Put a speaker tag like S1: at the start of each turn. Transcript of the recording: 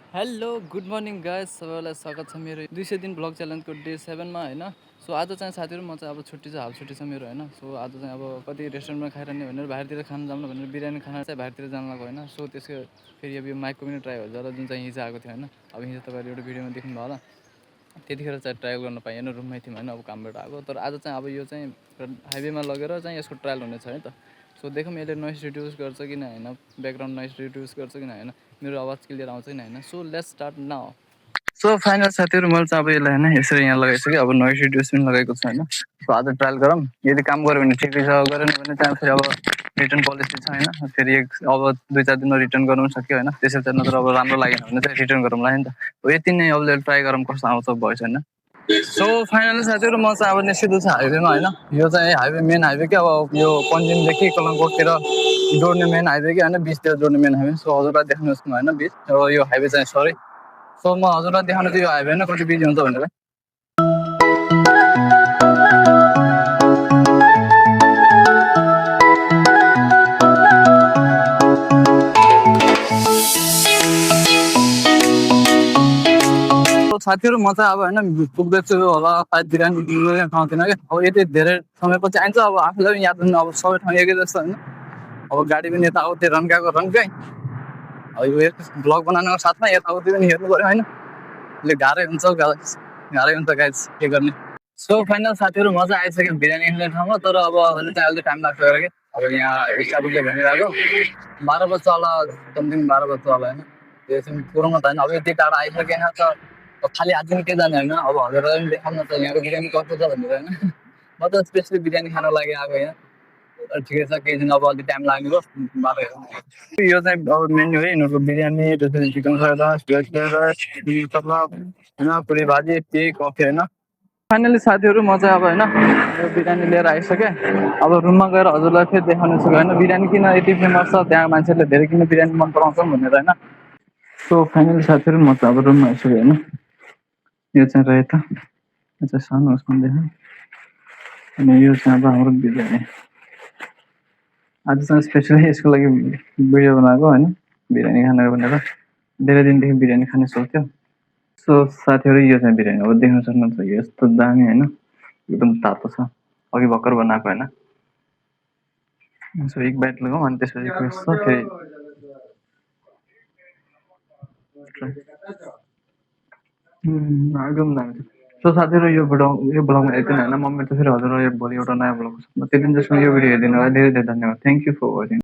S1: Hello good morning guys, सबैलाई स्वागत छ मेरो 200 दिन ब्लग च्यालेन्जको डे 7मा होइन। सो आज चाहिँ साथीहरू म चाहिँ अब छुट्टी चाहिँ हाफ छुट्टी छ मेरो होइन। सो आज चाहिँ अब कति रेस्टुरेन्टमा खाएर नि भनेर बाहिरतिर खान जाऊँ भनेर बिरयानी खाना चाहिँ बाहिरतिर जान लाग्यो होइन। सो त्यसको फेरि अब यो माइकको पनि ट्राई हो जरा जुन चाहिँ हिजो आएको थियो होइन। अब हिजो तपाईँहरू एउटा भिडियोमा देख्नुभयो होला, त्यतिखेर चाहिँ ट्राई गर्न पाइएन, रुममै थियौँ होइन। अब कामबाट आएको तर आज चाहिँ अब यो चाहिँ हाइवेमा लगेर चाहिँ यसको ट्रायल हुनेछ है त। सो देखौँ यसले नोइस रिड्युस गर्छ कि होइन, ब्याकग्राउन्ड नोइस रिड्युस गर्छ कि होइन, मेरो आवाज क्लियर आउँछ कि होइन। So let's start now. So final साथीहरू मैले चाहिँ अब यसलाई होइन यसरी यहाँ लगाइसकेँ, अब नोइस रिड्युस पनि लगाएको छ होइन। सो आज ट्रायल गरौँ, यदि काम गऱ्यो भने ठिकै छ, गरेन भने चाहिँ फेरि अब रिटर्न पोलिसी छ होइन। फेरि अब 2-4 दिनमा रिटर्न गर्नु सक्यो होइन, त्यसरी चाहिँ नत्र अब राम्रो लागेन भने चाहिँ रिटर्न गरौँला नि त। हो यति नै, अब ट्राई गरौँ कस्तो आउँछ भएछ होइन। सो फाइनली साथीहरू म चाहिँ अब निस्किँदैछु हाइवेमा होइन। यो चाहिँ हाइवे मेन हाइवे क्या, अब यो पन्जिमदेखि कलङ्कोटतिर जोड्ने मेन हाइवे क्या होइन, बिचतिर जोड्ने मेन हाइवे। सो हजुरलाई देख्नुहोस् न होइन बिच, अब यो हाइवे चाहिँ सरी। सो म हजुरलाई देखाउनु चाहिँ यो हाइवे होइन कति बिजी हुन्छ भनेर। साथीहरू म चाहिँ अब होइन पुग्दैछु होला, सायद बिरयानी खाउँथिनँ क्या। अब यति धेरै समयपछि आइन्छ, अब आफूलाई पनि याद हुन्न, अब सबै ठाउँ एकै जस्तो होइन। अब गाडी पनि यताउति रन्काएको रन्कै, अब यो ब्लग बनाउनुको साथमा यताउति पनि हेर्नु पऱ्यो होइन। अहिले गाह्रै हुन्छ गाइस, के गर्ने। सो फाइनल साथीहरू म चाहिँ आइसकेँ बिरयानी खाने ठाउँमा, तर अब अहिले चाहिँ अहिले टाइम लाग्छ कि अब यहाँ स्टाफले भनिरहेको 12 बज्छ होला, समथिङ 12 बज्छ होला होइन। त्यो चाहिँ पुऱ्याउन त होइन, अब यति टाढा आइसकेन त खालि आज पनि के जाने होइन। अब हजुरलाई पनि देखाउन त यहाँको बिरयानी कस्तो छ भनेर होइन। म त स्पेसली बिरयानी खान लागि आएको यहाँ। ठिकै छ, केही दिन अब अलिक टाइम लाग्ने भयो बाटो हेर्नु। यो चाहिँ अब मेन्यू है यिनीहरूको, बिरयानी, त्यसपछि chicken fried rice, veg fried rice, तलब होइन, पुरी भाजी, टी, कफी होइन। फाइनली साथीहरू म चाहिँ अब होइन यो बिरयानी लिएर आइसकेँ। अब रुममा गएर हजुरलाई फेरि देखाउने छु होइन, बिरयानी किन यति फेमस छ, त्यहाँ मान्छेहरूले धेरै किन बिरयानी मन पराउँछन् भनेर होइन। सो फाइनली साथीहरू म चाहिँ अब रुममा आइसकेँ होइन। यो चाहिँ रहेछ, यो चाहिँ सानो उसमा देखा, अनि यो चाहिँ अब हाम्रो बिरयानी। आज चाहिँ स्पेसली यसको लागि भिडियो बनाएको होइन, बिरयानी खाने भनेर। धेरै दिनदेखि बिरयानी खाने सोच थियो। सो साथीहरू यो चाहिँ बिरयानी अब देख्न सक्नुहुन्छ, यस्तो दामी होइन, एकदम तातो छ, अघि भर्खर बनाएको होइन। सो एक बाइट लगाउँ अनि त्यसपछि कस्तो फेरि एकदम दामी छ। सो साथीहरू यो ब्लगमा यति नै होइन। म मेरो फेरि हजुरलाई भोलि एउटा नयाँ ब्लग छ, त्यति दिनसम्म यो भिडियो हेरिदिनु होला, धेरै धेरै धन्यवाद। Thank you for watching.